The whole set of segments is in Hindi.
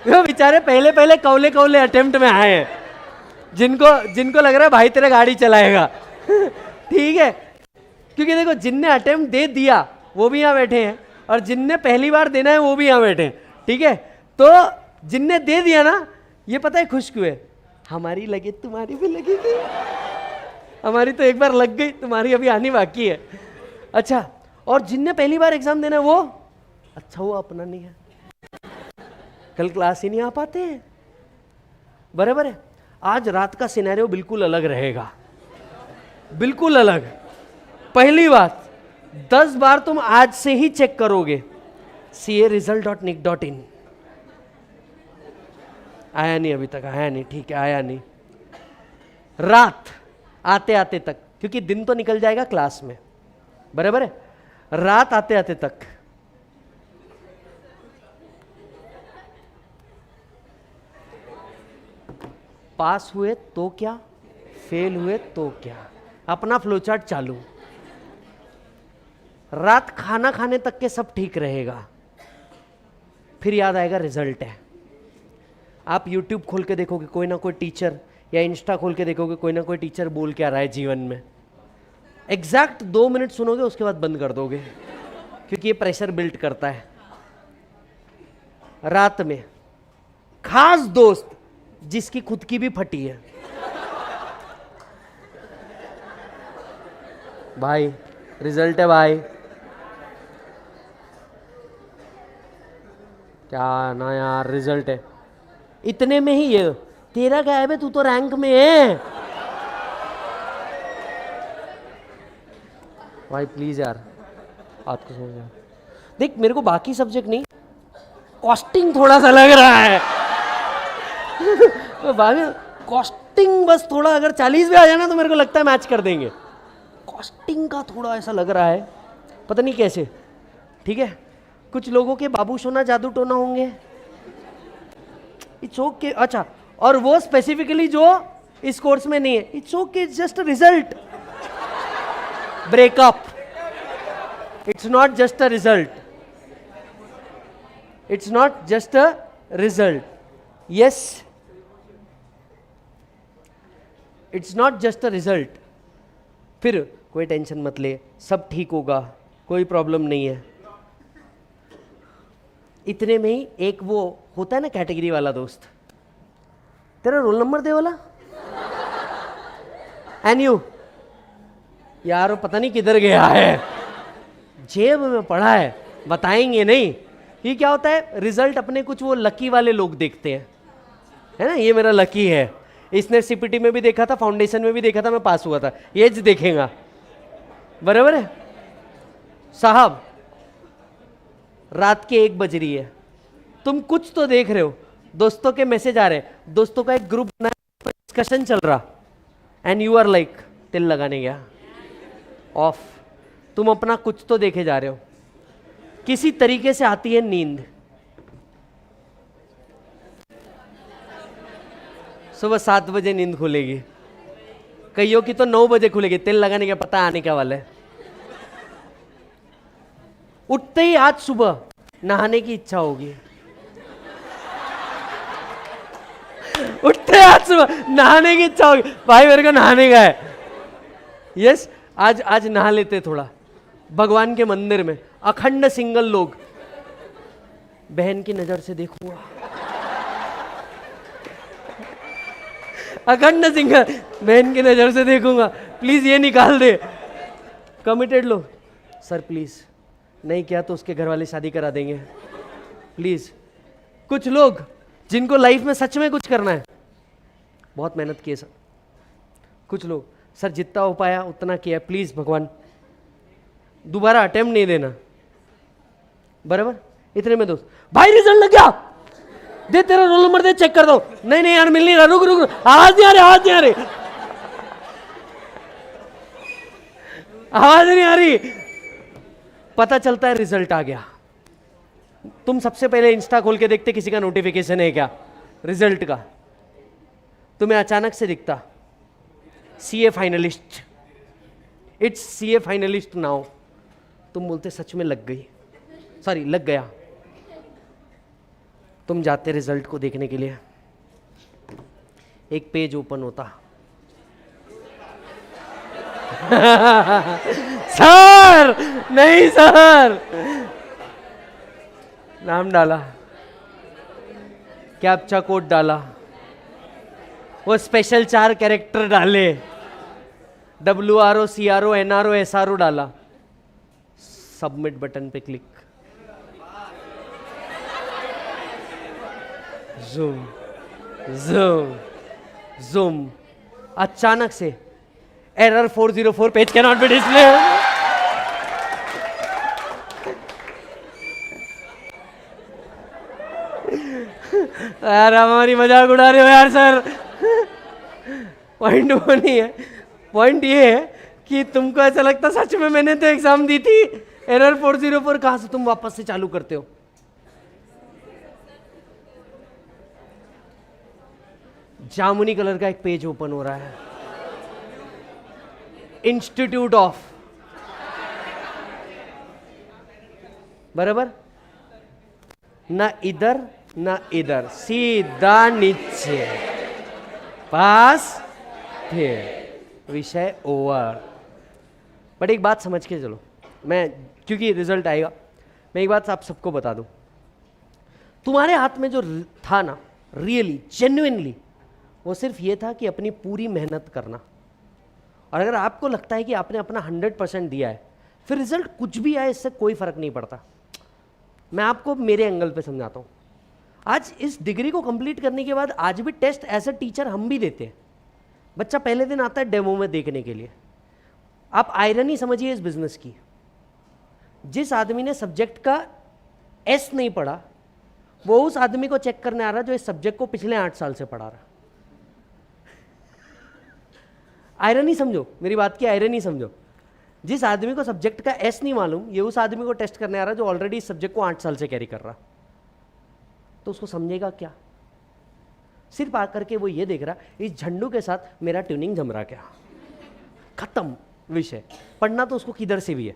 वो बेचारे पहले पहले कौले कौले अटेम्प्ट में आए हैं, जिनको लग रहा है भाई तेरा गाड़ी चलाएगा। ठीक है, क्योंकि देखो जिनने अटेम्प्ट दे दिया वो भी यहाँ बैठे हैं, और जिनने पहली बार देना है वो भी यहाँ बैठे हैं। ठीक है, तो जिनने दे दिया ना, ये पता है खुश क्यों है? हमारी लगे तुम्हारी भी लगेगी। हमारी तो एक बार लग गई, तुम्हारी अभी आनी बाकी है। अच्छा, और जिनने पहली बार एग्जाम देना है वो, अच्छा वो अपना नहीं है, कल क्लास ही नहीं आ पाते हैं। बराबर है। आज रात का सिनेरियो बिल्कुल अलग रहेगा, बिल्कुल अलग। पहली बात, 10 बार तुम आज से ही चेक करोगे CA-result.nic.in। आया नहीं अभी तक, आया नहीं, ठीक है, आया नहीं। रात आते आते तक, क्योंकि दिन तो निकल जाएगा क्लास में, बराबर है, रात आते आते तक पास हुए तो क्या, फेल हुए तो क्या, अपना फ्लोचार्ट चालू। रात खाना खाने तक के सब ठीक रहेगा, फिर याद आएगा रिजल्ट है। आप YouTube खोल के देखोगे कोई ना कोई टीचर, या इंस्टा खोल के देखोगे कोई ना कोई टीचर बोल क्या रहा है जीवन में, एग्जैक्ट 2 मिनट सुनोगे, उसके बाद बंद कर दोगे, क्योंकि ये प्रेशर बिल्ड करता है। रात में खास दोस्त जिसकी खुद की भी फटी है, भाई रिजल्ट है भाई, क्या ना यार रिजल्ट है, इतने में ही ये तेरा गायब है, तू तो रैंक में है। भाई प्लीज यार, बात को समझ यार। देख मेरे को बाकी सब्जेक्ट नहीं, कॉस्टिंग थोड़ा सा लग रहा है। तो बाकी कॉस्टिंग बस थोड़ा, अगर 40 भी आ जाए ना तो मेरे को लगता है मैच कर देंगे। कॉस्टिंग का थोड़ा ऐसा लग रहा है, पता नहीं कैसे। ठीक है, कुछ लोगों के बाबू सोना जादू टोना होंगे, इट्स ओके। अच्छा, और वो स्पेसिफिकली जो इस कोर्स में नहीं है, it's okay, it's just a result. Breakup, it's not just a result, it's not just a result. Yes, it's not just a result. फिर कोई टेंशन मत ले, सब ठीक होगा, कोई प्रॉब्लम नहीं है। इतने में ही एक वो होता है ना कैटेगरी वाला दोस्त, तेरा रोल नंबर दे वाला, एंड यू यार वो पता नहीं किधर गया है, जेब में पड़ा है, बताएंगे नहीं। ये क्या होता है, रिजल्ट अपने कुछ वो लकी वाले लोग देखते हैं, है ना, ये मेरा लकी है, इसने सीपीटी में भी देखा था, फाउंडेशन में भी देखा था, मैं पास हुआ था, ये देखेगा। बराबर है साहब, रात के 1 बज रही है, तुम कुछ तो देख रहे हो, दोस्तों के मैसेज आ रहे हैं, दोस्तों का एक ग्रुप बना, डिस्कशन चल रहा, एंड यू आर लाइक, तिल लगाने गया ऑफ, तुम अपना कुछ तो देखे जा रहे हो। किसी तरीके से आती है नींद, सुबह 7 बजे नींद खुलेगी, कईयों की तो 9 बजे खुलेगी, तिल लगाने का पता आने क्या वाला है। उठते ही आज सुबह नहाने की इच्छा होगी, उठते आज सुबह नहाने की इच्छा होगी, भाई मेरे को नहाने का है। यस, आज नहा लेते थोड़ा, भगवान के मंदिर में अखंड सिंगल लोग, बहन की नजर से देखूंगा, अखंड सिंगल, बहन की नजर से देखूंगा, प्लीज ये निकाल दे। कमिटेड लोग, सर प्लीज, नहीं किया तो उसके घर वाले शादी करा देंगे, प्लीज। कुछ लोग जिनको लाइफ में सच में कुछ करना है, बहुत मेहनत किए सर, कुछ लोग सर जितना हो पाया उतना किया, प्लीज भगवान दोबारा अटेम्प्ट नहीं देना। बराबर, इतने में दोस्त, भाई रिजल्ट लग गया, दे तेरा रोल नंबर दे, चेक कर दो। नहीं नहीं यार मिल नहीं रहा, रुक रुक रुक, आवाज नहीं आ रही, आवाज नहीं आ रही, आवाज नहीं आ रही। पता चलता है रिजल्ट आ गया, तुम सबसे पहले इंस्टा खोल के देखते किसी का नोटिफिकेशन है क्या रिजल्ट का, तुम्हें अचानक से दिखता CA finalist, it's CA finalist now, तुम बोलते सच में लग गई, सॉरी लग गया। तुम जाते रिजल्ट को देखने के लिए, एक पेज ओपन होता सर नहीं सर, नाम डाला, कैप्चा कोड डाला, वो स्पेशल 4 कैरेक्टर डाले, WRO CRO NRO SRO डाला, सबमिट बटन पे क्लिक, जूम जूम जूम, अचानक से error 404 page can not be display. यार हमारी मजाक उड़ा रहे हो यार सर। पॉइंट वो नहीं है, पॉइंट ये है कि तुमको ऐसा लगता सच में मैंने तो एग्जाम दी थी, एरर 404 कहां से तुम वापस से चालू करते हो। जामुनी कलर का एक पेज ओपन हो रहा है, इंस्टीट्यूट ऑफ, बराबर, ना इधर ना इधर, सीधा नीचे, पास, फिर विषय ओवर। बट एक बात समझ के चलो, मैं क्योंकि रिजल्ट आएगा, मैं एक बात आप सबको बता दूं, तुम्हारे हाथ में जो था ना रियली जेन्युइनली, वो सिर्फ ये था कि अपनी पूरी मेहनत करना। और अगर आपको लगता है कि आपने अपना 100% दिया है, फिर रिजल्ट कुछ भी आए इससे कोई फर्क नहीं पड़ता। मैं आपको मेरे एंगल पे समझाता हूँ। आज इस डिग्री को कंप्लीट करने के बाद आज भी टेस्ट एज अ टीचर हम भी देते हैं। बच्चा पहले दिन आता है डेमो में देखने के लिए। आप आयरनी समझिए इस बिजनेस की, जिस आदमी ने सब्जेक्ट का एस नहीं पढ़ा, वो उस आदमी को चेक करने आ रहा जो इस सब्जेक्ट को पिछले 8 साल से पढ़ा रहा। आयरनी समझो, मेरी बात की आयरनी समझो। जिस आदमी को सब्जेक्ट का एस नहीं मालूम, ये उस आदमी को टेस्ट करने आ रहा जो ऑलरेडी इस सब्जेक्ट को 8 साल से कैरी कर रहा। तो उसको समझेगा क्या? सिर्फ आकर के वो ये देख रहा इस झंडू के साथ मेरा ट्यूनिंग जम रहा क्या, खत्म विषय। पढ़ना तो उसको किधर से भी है।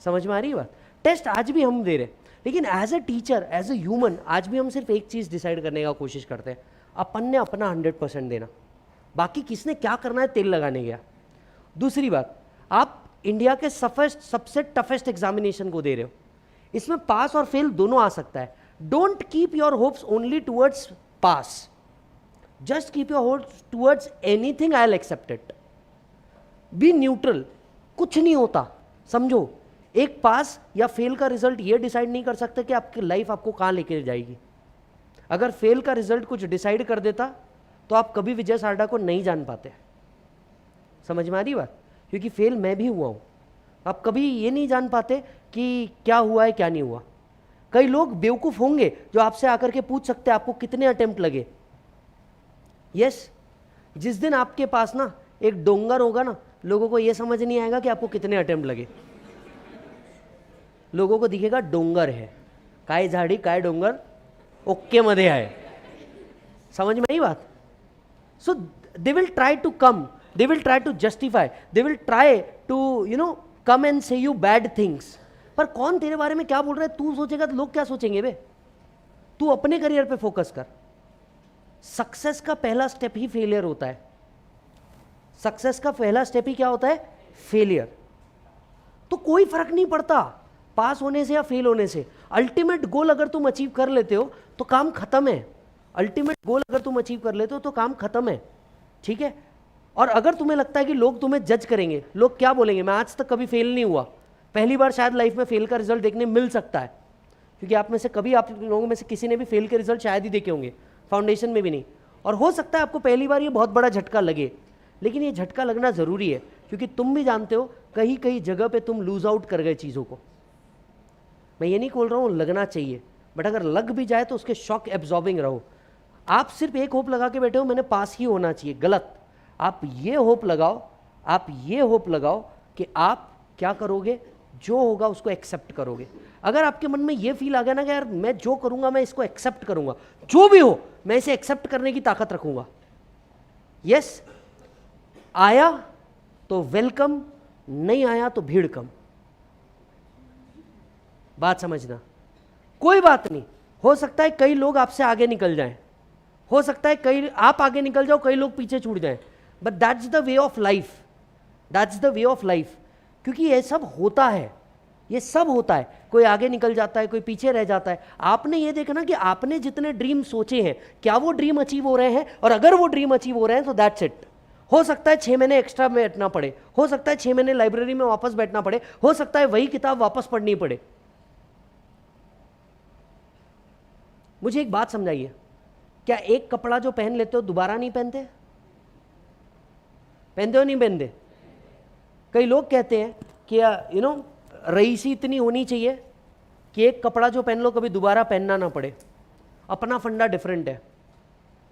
समझ में आ रही है बात? टेस्ट आज भी हम दे रहे, लेकिन as a teacher, as a human, आज भी हम सिर्फ एक चीज डिसाइड करने का कोशिश करते हैं, अपन ने अपना 100% देना, बाकी किसने क्या करना है तेल लगाने गया। दूसरी बात, आप इंडिया के सबसे टफेस्ट एग्जामिनेशन को दे रहे हो, इसमें पास और फेल दोनों आ सकता है। Don't keep your hopes only towards pass, just keep your hopes towards anything, I will accept it. Be neutral, कुछ नहीं होता। समझो, एक पास या फेल का रिजल्ट ये डिसाइड नहीं कर सकता कि आपकी लाइफ आपको कहां लेके जाएगी। अगर फेल का रिजल्ट कुछ डिसाइड कर देता तो आप कभी विजय सारडा को नहीं जान पाते। समझ में आ रही बात? क्योंकि फेल मैं भी हुआ हूं। आप कभी ये नहीं जान पाते कि क्या हुआ है क्या नहीं हुआ। कई लोग बेवकूफ होंगे जो आपसे आकर के पूछ सकते हैं आपको कितने अटेम्प्ट लगे। यस, जिस दिन आपके पास ना एक डोंगर होगा ना, लोगों को यह समझ नहीं आएगा कि आपको कितने अटेम्प्ट लगे। लोगों को दिखेगा डोंगर है, काय झाड़ी काय डोंगर ओके मध्ये आहे। समझ में आई बात? So they will try to come, they will try to justify, they will try to come and say you bad things। पर कौन तेरे बारे में क्या बोल रहा है तू सोचेगा तो लोग क्या सोचेंगे बे? तू अपने करियर पे फोकस कर। सक्सेस का पहला स्टेप ही फेलियर होता है। सक्सेस का पहला स्टेप ही क्या होता है? फेलियर। तो कोई फर्क नहीं पड़ता पास होने से या फेल होने से। अल्टीमेट गोल अगर तुम अचीव कर लेते हो तो काम खत्म है। अल्टीमेट गोल अगर तुम अचीव कर लेते हो तो काम खत्म है, ठीक है? और अगर तुम्हें लगता है कि लोग तुम्हें जज करेंगे, लोग क्या बोलेंगे, मैं आज तक कभी फेल नहीं हुआ, पहली बार शायद लाइफ में फेल का रिजल्ट देखने मिल सकता है। क्योंकि आप में से कभी, आप लोगों में से किसी ने भी फेल के रिजल्ट शायद ही देखे होंगे, फाउंडेशन में भी नहीं। और हो सकता है आपको पहली बार ये बहुत बड़ा झटका लगे, लेकिन ये झटका लगना ज़रूरी है, क्योंकि तुम भी जानते हो कहीं कहीं जगह पे तुम लूज आउट कर गए चीज़ों को। मैं ये नहीं बोल रहा हूँ लगना चाहिए, बट अगर लग भी जाए तो उसके शॉक एब्जॉर्बिंग रहो। आप सिर्फ एक होप लगा के बैठे हो मैंने पास ही होना चाहिए, गलत। आप ये होप लगाओ, आप ये होप लगाओ कि आप क्या करोगे, जो होगा उसको एक्सेप्ट करोगे। अगर आपके मन में ये फील आ गया ना कि यार मैं जो करूंगा मैं इसको एक्सेप्ट करूंगा, जो भी हो मैं इसे एक्सेप्ट करने की ताकत रखूंगा। यस, आया तो वेलकम, नहीं आया तो भीड़ कम। बात समझना, कोई बात नहीं, हो सकता है कई लोग आपसे आगे निकल जाएं, हो सकता है कई आप आगे निकल जाओ, कई लोग पीछे छूट जाएं, but that's the way of life, that's the way of life. क्योंकि ये सब होता है, ये सब होता है, कोई आगे निकल जाता है, कोई पीछे रह जाता है। आपने ये देखना कि आपने जितने ड्रीम सोचे हैं क्या वो ड्रीम अचीव हो रहे हैं, और अगर वो ड्रीम अचीव हो रहे हैं तो दैट्स इट। हो सकता है 6 महीने एक्स्ट्रा बैठना पड़े, हो सकता है 6 महीने लाइब्रेरी में वापस बैठना पड़े, हो सकता है वही किताब वापस पढ़नी पड़े। मुझे एक बात समझाइए, क्या एक कपड़ा जो पहन लेते हो दोबारा नहीं पहनते? पहनते हो नहीं पहनते? कई लोग कहते हैं कि यू नो रईसी इतनी होनी चाहिए कि एक कपड़ा जो पहन लो कभी दोबारा पहनना ना पड़े। अपना फंडा डिफरेंट है।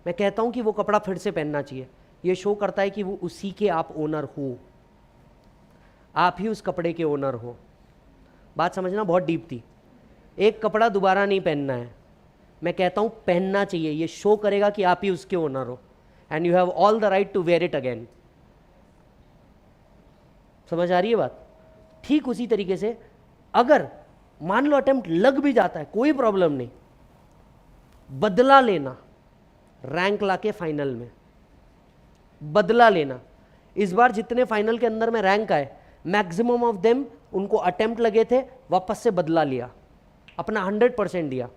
मैं कहता हूं कि वो कपड़ा फिर से पहनना चाहिए। ये शो करता है कि वो उसी के आप ओनर हो, आप ही उस कपड़े के ओनर हो। बात समझना बहुत डीप थी। एक कपड़ा दोबारा नहीं पहनना है, मैं कहता हूं पहनना चाहिए। ये शो करेगा कि आप ही उसके ओनर हो, and you have all the right to wear it again. समझ आ रही है बात? ठीक उसी तरीके से अगर मान लो अटेम्प्ट लग भी जाता है, कोई प्रॉब्लम नहीं, बदला लेना रैंक लाके फाइनल में, बदला लेना। इस बार जितने फाइनल के अंदर में रैंक आए, मैक्सिमम ऑफ देम उनको अटेम्प्ट लगे थे, वापस से बदला लिया, अपना 100% दिया।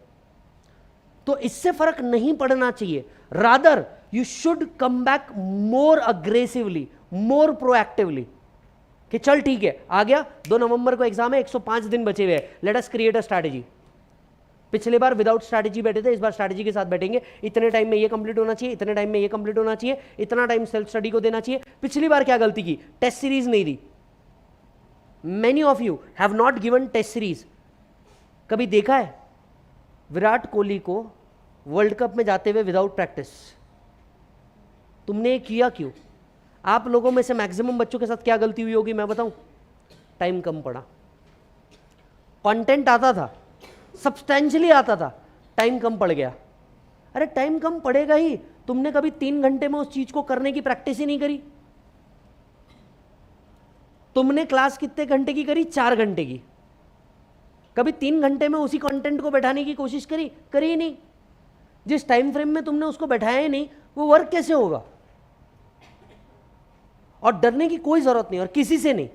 तो इससे फर्क नहीं पड़ना चाहिए। Rather you should come back more aggressively, more proactively, कि चल ठीक है आ गया, 2 नवंबर को एग्जाम है, 105 दिन बचे हुए हैं, let us create a strategy. पिछले बार विदाउट स्ट्रैटेजी बैठे थे, इस बार स्ट्रैटेजी के साथ बैठेंगे। इतने टाइम में ये कंप्लीट होना चाहिए, इतने टाइम में ये कंप्लीट होना चाहिए, इतना टाइम सेल्फ स्टडी को देना चाहिए। पिछली बार क्या गलती की? टेस्ट सीरीज नहीं दी। Many of you have not given test series. कभी देखा है विराट कोहली को वर्ल्ड कप में जाते हुए विदाउट प्रैक्टिस? तुमने ये किया क्यों? आप लोगों में से मैक्सिमम बच्चों के साथ क्या गलती हुई होगी मैं बताऊं? टाइम कम पड़ा। कंटेंट आता था, सब्सटेंशियली आता था, टाइम कम पड़ गया। अरे टाइम कम पड़ेगा ही, तुमने कभी 3 घंटे में उस चीज को करने की प्रैक्टिस ही नहीं करी। तुमने क्लास कितने घंटे की करी? 4 घंटे की। कभी 3 घंटे में उसी कंटेंट को बैठाने की कोशिश करी? करी ही नहीं। जिस टाइम फ्रेम में तुमने उसको बैठाया ही नहीं, वो वर्क कैसे होगा? और डरने की कोई जरूरत नहीं, और किसी से नहीं।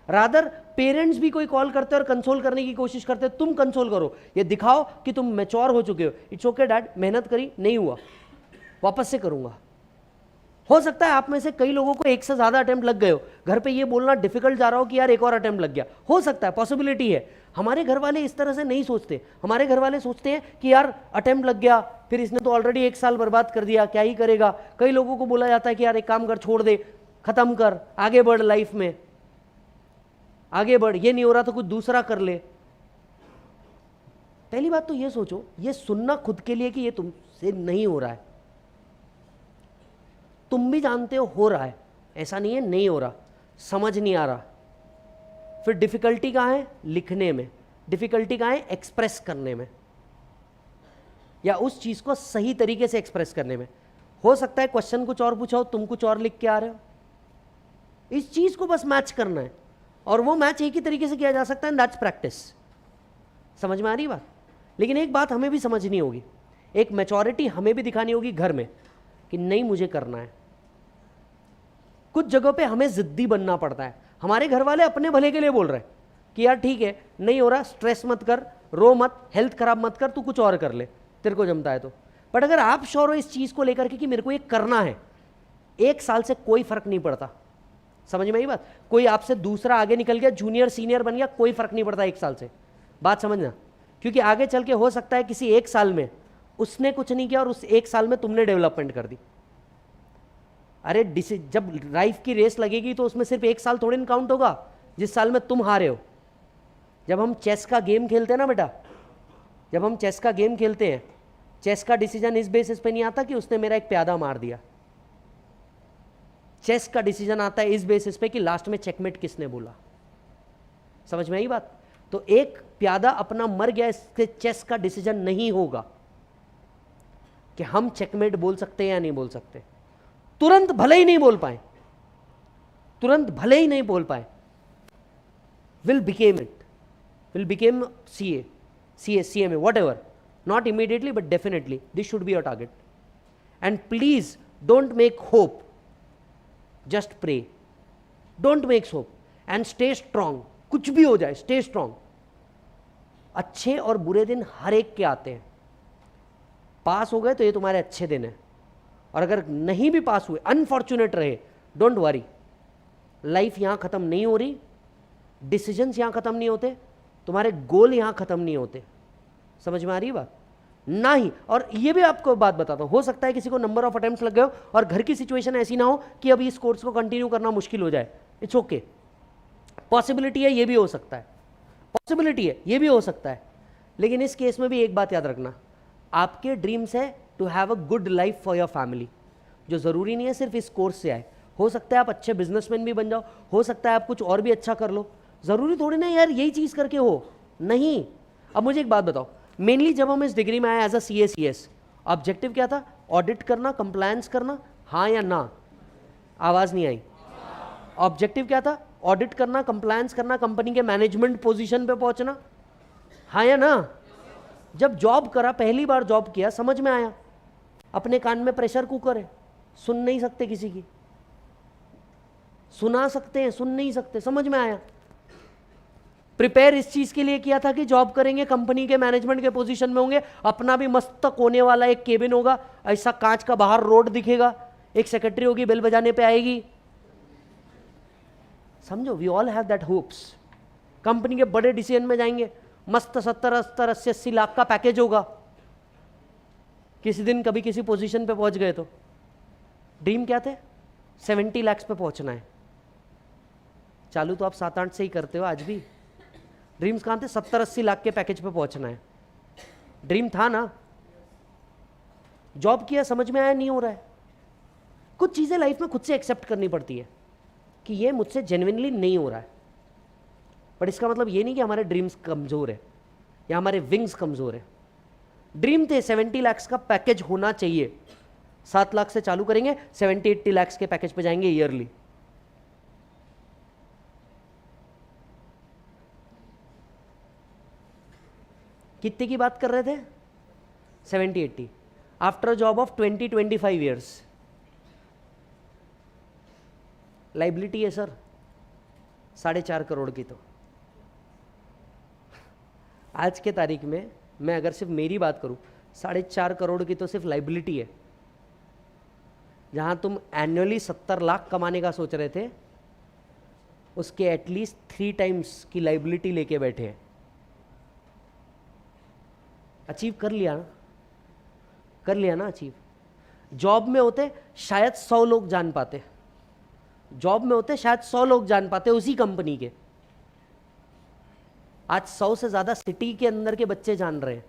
रादर पेरेंट्स भी कोई कॉल करते हैं और कंसोल करने की कोशिश करते हैं, तुम कंसोल करो, ये दिखाओ कि तुम मैच्योर हो चुके हो। इट्स ओके डैड, मेहनत करी, नहीं हुआ, वापस से करूंगा। हो सकता है आप में से कई लोगों को एक से ज्यादा अटेम्प्ट लग गए हो, घर पे ये बोलना डिफिकल्ट जा रहा हो कि यार एक और अटेम्प्ट लग गया। हो सकता है, पॉसिबिलिटी है। हमारे घर वाले इस तरह से नहीं सोचते। हमारे घर वाले सोचते हैं कि यार अटेम्प्ट लग गया, फिर इसने तो ऑलरेडी 1 साल बर्बाद कर दिया, क्या ही करेगा। कई लोगों को बोला जाता है कि यार एक काम कर, छोड़ दे, खत्म कर, आगे बढ़, लाइफ में आगे बढ़, ये नहीं हो रहा तो कुछ दूसरा कर ले। पहली बात तो ये सोचो, ये सुनना खुद के लिए कि ये तुमसे नहीं हो रहा है। तुम भी जानते हो रहा है, ऐसा नहीं है नहीं हो रहा, समझ नहीं आ रहा। फिर डिफिकल्टी कहां है? लिखने में। डिफिकल्टी कहां है? एक्सप्रेस करने में, या उस चीज को सही तरीके से एक्सप्रेस करने में। हो सकता है क्वेश्चन कुछ और पूछा हो, तुम कुछ और लिख के आ रहे हो। इस चीज को बस मैच करना है, और वो मैच एक ही तरीके से किया जा सकता है, दैट्स प्रैक्टिस। समझ में आ रही बात? लेकिन एक बात हमें भी समझनी होगी, एक मैच्योरिटी हमें भी दिखानी होगी घर में कि नहीं मुझे करना है। कुछ जगहों पे हमें जिद्दी बनना पड़ता है। हमारे घर वाले अपने भले के लिए बोल रहे हैं कि यार ठीक है, नहीं हो रहा, स्ट्रेस मत कर, रो मत, हेल्थ खराब मत कर, तू कुछ और कर ले, तेरे को जमता है तो। बट अगर आप श्योर हो इस चीज को लेकर के कि मेरे को ये करना है, 1 साल से कोई फर्क नहीं पड़ता। समझ में आई बात? कोई आपसे दूसरा आगे निकल गया, जूनियर सीनियर बन गया, कोई फर्क नहीं पड़ता 1 साल से। बात समझना, क्योंकि आगे चल के हो सकता है किसी 1 साल में उसने कुछ नहीं किया और उस 1 साल में तुमने डेवलपमेंट कर दी। अरे जब लाइफ की रेस लगेगी तो उसमें सिर्फ 1 साल थोड़ी ना काउंट होगा जिस साल में तुम हारे हो। जब हम चेस का गेम खेलते हैं ना बेटा, जब हम चेस का गेम खेलते हैं, चेस का डिसीजन इस बेसिस पे नहीं आता कि उसने मेरा एक प्यादा मार दिया। चेस का डिसीजन आता है इस बेसिस पे कि लास्ट में चेकमेट किसने बोला। समझ में आई बात? तो एक प्यादा अपना मर गया, इससे चेस का डिसीजन नहीं होगा कि हम चेकमेट बोल सकते हैं या नहीं बोल सकते। तुरंत भले ही नहीं बोल पाए, तुरंत भले ही नहीं बोल पाए, will became it, will became CA, CMA, what ever, Not immediately, but definitely. This should be your target. And please don't make hope. Just pray. Don't make hope. And stay strong. कुछ भी हो जाए, stay strong. अच्छे और बुरे दिन हर एक के आते हैं. पास हो गए तो ये तुम्हारे अच्छे दिन हैं, और अगर नहीं भी पास हुए, अनफॉर्चुनेट रहे, डोंट वरी. लाइफ यहां खत्म नहीं हो रही, डिसीजंस यहां खत्म नहीं होते, तुम्हारे गोल यहां खत्म नहीं होते. समझ में आ रही है बात? ना ही. और ये भी आपको बात बताता हूं, हो सकता है किसी को नंबर ऑफ अटेम्प्ट्स लग गए हो और घर की सिचुएशन ऐसी ना हो कि अब इस कोर्स को कंटिन्यू करना मुश्किल हो जाए. It's okay. पॉसिबिलिटी है, ये भी हो सकता है. पॉसिबिलिटी है, ये भी हो सकता है. लेकिन इस केस में भी एक बात याद रखना, आपके ड्रीम्स है to have a good life for your family, जो ज़रूरी नहीं है सिर्फ इस कोर्स से आए. हो सकता है आप अच्छे बिजनेसमैन भी बन जाओ, हो सकता है आप कुछ और भी अच्छा कर लो. ज़रूरी थोड़ी ना यार यही चीज़ करके हो, नहीं. अब मुझे एक बात बताओ, मेनली जब हम इस डिग्री में आए एज अ CS ऑब्जेक्टिव क्या था? ऑडिट करना, कंप्लायंस करना, हाँ या ना? आवाज़ नहीं आई. ऑब्जेक्टिव क्या था? ऑडिट करना, कंप्लायंस करना, कंपनी के मैनेजमेंट पोजीशन पे पहुंचना, हाँ या ना? जब जॉब करा, पहली बार जॉब किया, समझ में आया. अपने कान में प्रेशर कुकर है, सुन नहीं सकते किसी की. सुना सकते हैं, सुन नहीं सकते. समझ में आया. प्रिपेयर इस चीज के लिए किया था कि जॉब करेंगे, कंपनी के मैनेजमेंट के पोजीशन में होंगे, अपना भी मस्त कोने वाला एक केबिन होगा, ऐसा कांच का बाहर रोड दिखेगा, एक सेक्रेटरी होगी, बेल बजाने पे आएगी. समझो, we all have that hopes. Company के बड़े डिसीजन में जाएंगे, मस्त 70-80 लाख का पैकेज होगा. किसी दिन कभी किसी पोजीशन पे पहुंच गए तो ड्रीम क्या थे? 70 लाख पे पहुंचना है. चालू तो आप 7-8 से ही करते हो आज भी. ड्रीम्स कहाँ थे? 70-80 लाख के पैकेज पे पहुंचना है. ड्रीम था ना. जॉब किया, समझ में आया नहीं हो रहा है. कुछ चीजें लाइफ में खुद से एक्सेप्ट करनी पड़ती है कि ये मुझसे जेन्युइनली नहीं हो रहा है. पर इसका मतलब ये नहीं कि हमारे ड्रीम्स कमजोर है या हमारे विंग्स कमजोर है. ड्रीम थे 70 लाख का पैकेज होना चाहिए. 7 लाख से चालू करेंगे, 70-80 लाख के पैकेज पे जाएंगे ईयरली. कितने की बात कर रहे थे? 70-80. After a job of 20-25 years. Liability है सर 4.5 करोड़ की. तो आज के तारीख में मैं अगर सिर्फ मेरी बात करूं, 4.5 करोड़ की तो सिर्फ लाइबिलिटी है. जहां तुम एनुअली 70 लाख कमाने का सोच रहे थे, उसके एटलीस्ट 3 टाइम्स की लाइबिलिटी लेके बैठे हैं. अचीव कर लिया ना? कर लिया ना अचीव? जॉब में होते शायद 100 लोग जान पाते. जॉब में होते शायद 100 लोग जान पाते उसी कंपनी के. आज 100 से ज्यादा सिटी के अंदर के बच्चे जान रहे हैं.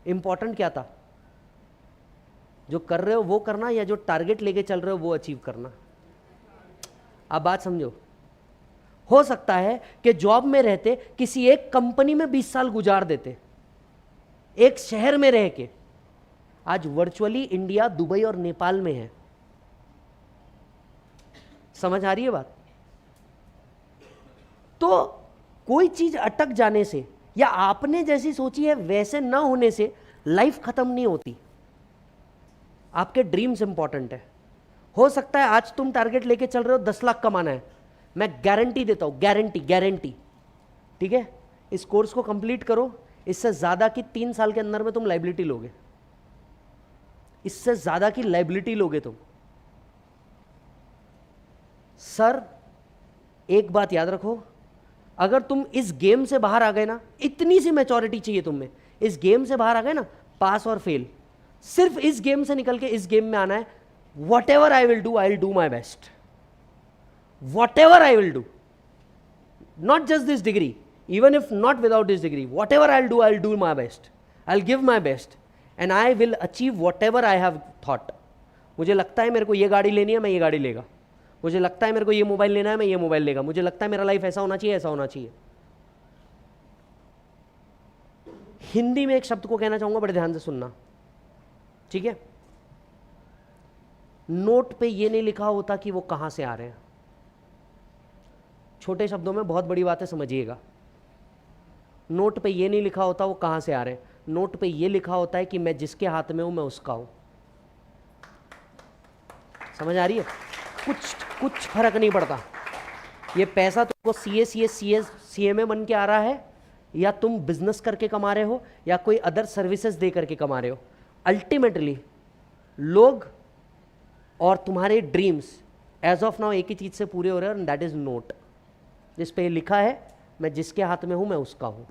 इंपॉर्टेंट क्या था? जो कर रहे हो वो करना, या जो टारगेट लेके चल रहे हो वो अचीव करना. आप बात समझो. हो सकता है कि जॉब में रहते किसी एक कंपनी में 20 साल गुजार देते, एक शहर में रह के. आज वर्चुअली इंडिया, दुबई और नेपाल में है. समझ आ रही है बात? तो कोई चीज अटक जाने से या आपने जैसी सोची है वैसे ना होने से लाइफ खत्म नहीं होती. आपके ड्रीम्स इंपॉर्टेंट है. हो सकता है आज तुम टारगेट लेके चल रहे हो 10 लाख कमाना है. मैं गारंटी देता हूं, गारंटी. ठीक है, इस कोर्स को कंप्लीट करो, इससे ज्यादा की 3 साल के अंदर में तुम लाइबिलिटी लोगे. इससे ज्यादा की लाइबिलिटी लोगे तुम. सर एक बात याद रखो, अगर तुम इस गेम से बाहर आ गए ना, इतनी सी मैच्योरिटी चाहिए तुम में, इस गेम से बाहर आ गए ना, पास और फेल, सिर्फ इस गेम से निकल के इस गेम में आना है. What ever I will do my best. What ever I will do, not just this degree, even if not without this degree, whatever I'll do my best. I'll give my best and I will achieve whatever I have thought. मुझे लगता है मेरे को ये गाड़ी लेनी है, मैं ये गाड़ी लेगा. मुझे लगता है मेरे को ये मोबाइल लेना है, मैं ये मोबाइल लेगा. मुझे लगता है मेरा लाइफ ऐसा होना चाहिए, ऐसा होना चाहिए. हिंदी में एक शब्द को कहना चाहूंगा, बड़े ध्यान से सुनना, ठीक है? नोट पे ये नहीं लिखा होता कि वो कहां से आ रहे हैं. छोटे शब्दों में बहुत बड़ी बातें समझिएगा. नोट पे ये नहीं लिखा होता वो कहां से आ रहे हैं. नोट पे ये लिखा होता है कि मैं जिसके हाथ में हूं मैं उसका हूं। समझ आ रही है? कुछ फर्क नहीं पड़ता। ये पैसा तुमको CA में बन के आ रहा है, या तुम बिजनेस करके कमा रहे हो, या कोई अदर सर्विसेज दे करके कमा रहे हो, अल्टीमेटली लोग और तुम्हारे ड्रीम्स एज ऑफ नाउ एक ही चीज से पूरे हो रहे हैं, दैट इज नोट, जिस पे लिखा है मैं जिसके हाथ में हूं मैं उसका हूं,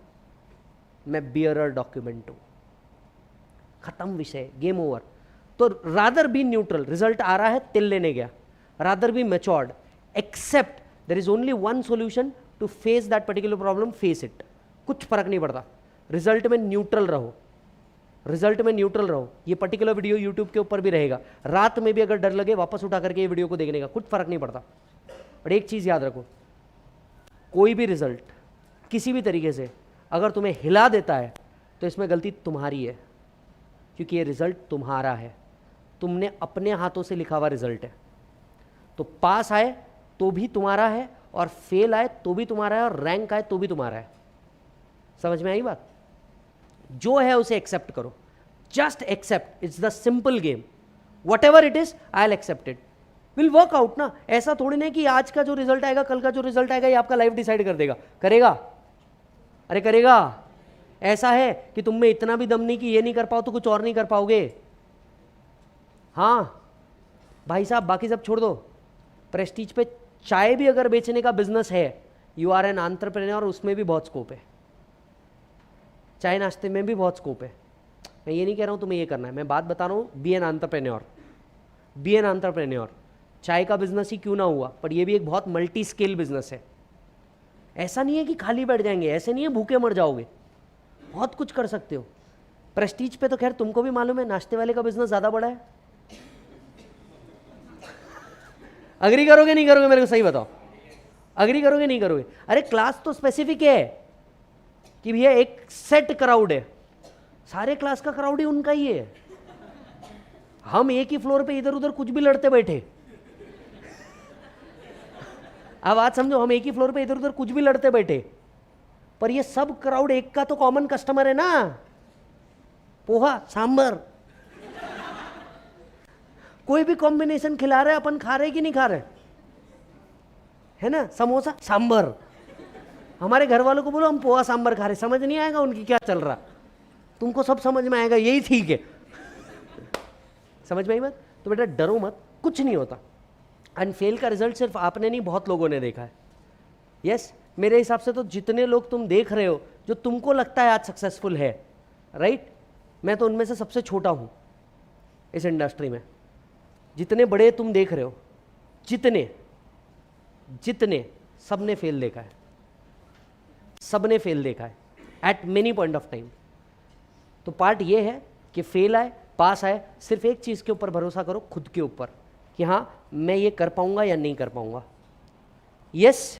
मैं बियरर डॉक्यूमेंट हूं। खत्म विषय, गेम ओवर। तो रादर बी न्यूट्रल, रिजल्ट आ रहा है, तिल लेने गया, rather be matured, accept there is only one solution to face that particular problem, face it. कुछ फर्क नहीं पड़ता, रिजल्ट में न्यूट्रल रहो, रिजल्ट में न्यूट्रल रहो। ये पर्टिकुलर वीडियो यूट्यूब के ऊपर भी रहेगा, रात में भी अगर डर लगे वापस उठा करके ये वीडियो को देखने का, कुछ फर्क नहीं पड़ता। और एक चीज याद रखो, कोई भी रिजल्ट किसी भी तरीके से अगर तुम्हें हिला देता है तो इसमें गलती तुम्हारी है, क्योंकि ये रिजल्ट तुम्हारा है, तुमने अपने हाथों से लिखा हुआ रिजल्ट है। तो पास आए तो भी तुम्हारा है, और फेल आए तो भी तुम्हारा है, और रैंक आए तो भी तुम्हारा है। समझ में आई बात? जो है उसे एक्सेप्ट करो, just accept, it's the simple game. Whatever it is I will accept it, will work out ना। ऐसा थोड़ी ना कि आज का जो रिजल्ट आएगा, कल का जो रिजल्ट आएगा, ये आपका लाइफ डिसाइड कर देगा। करेगा? अरे करेगा। ऐसा है कि तुम में इतना भी दम नहीं कि ये नहीं कर पाओ तो कुछ और नहीं कर पाओगे। हाँ भाई साहब, बाकी सब छोड़ दो, प्रेस्टीज पे चाय भी अगर बेचने का बिजनेस है, यू आर एन एंटरप्रेन्योर, उसमें भी बहुत स्कोप है। चाय नाश्ते में भी बहुत स्कोप है। मैं ये नहीं कह रहा हूँ तुम्हें ये करना है, मैं बात बता रहा हूँ, be an entrepreneur, be an entrepreneur. चाय का बिजनेस ही क्यों ना हुआ, पर ये भी एक बहुत मल्टी स्केल बिजनेस है। ऐसा नहीं है कि खाली बैठ जाएंगे, ऐसे नहीं है भूखे मर जाओगे, बहुत कुछ कर सकते हो। प्रेस्टीज पे तो खैर तुमको भी मालूम है, नाश्ते वाले का बिजनेस ज़्यादा बड़ा है। अग्री करोगे नहीं करोगे, मेरे को सही बताओ, अग्री करोगे नहीं करोगे? अरे क्लास तो स्पेसिफिक है कि भैया एक सेट क्राउड है, सारे क्लास का क्राउड ही उनका ही है। हम एक ही फ्लोर पे इधर उधर कुछ भी लड़ते बैठे, अब बात समझो, हम एक ही फ्लोर पे इधर उधर कुछ भी लड़ते बैठे, पर ये सब क्राउड एक का तो कॉमन कस्टमर है ना। पोहा सांबर, कोई भी कॉम्बिनेशन खिला रहे, अपन खा रहे कि नहीं खा रहे, है ना? समोसा सांबर, हमारे घर वालों को बोलो हम पोहा सांबर खा रहे, समझ नहीं आएगा उनकी क्या चल रहा, तुमको सब समझ में आएगा, यही ठीक है। समझ में आई बात? तो बेटा डरो मत, कुछ नहीं होता। एंड फेल का रिजल्ट सिर्फ आपने नहीं, बहुत लोगों ने देखा है। यस, मेरे हिसाब से तो जितने लोग तुम देख रहे हो, जो तुमको लगता है आज सक्सेसफुल है, राइट, मैं तो उनमें से सबसे छोटा हूं इस इंडस्ट्री में। जितने बड़े तुम देख रहे हो, जितने जितने सबने फेल देखा है, सबने फेल देखा है eight many point of time. तो पार्ट ये है कि फेल आए पास आए, सिर्फ एक चीज़ के ऊपर भरोसा करो, खुद के ऊपर, कि हाँ मैं ये कर पाऊंगा या नहीं कर पाऊंगा। यस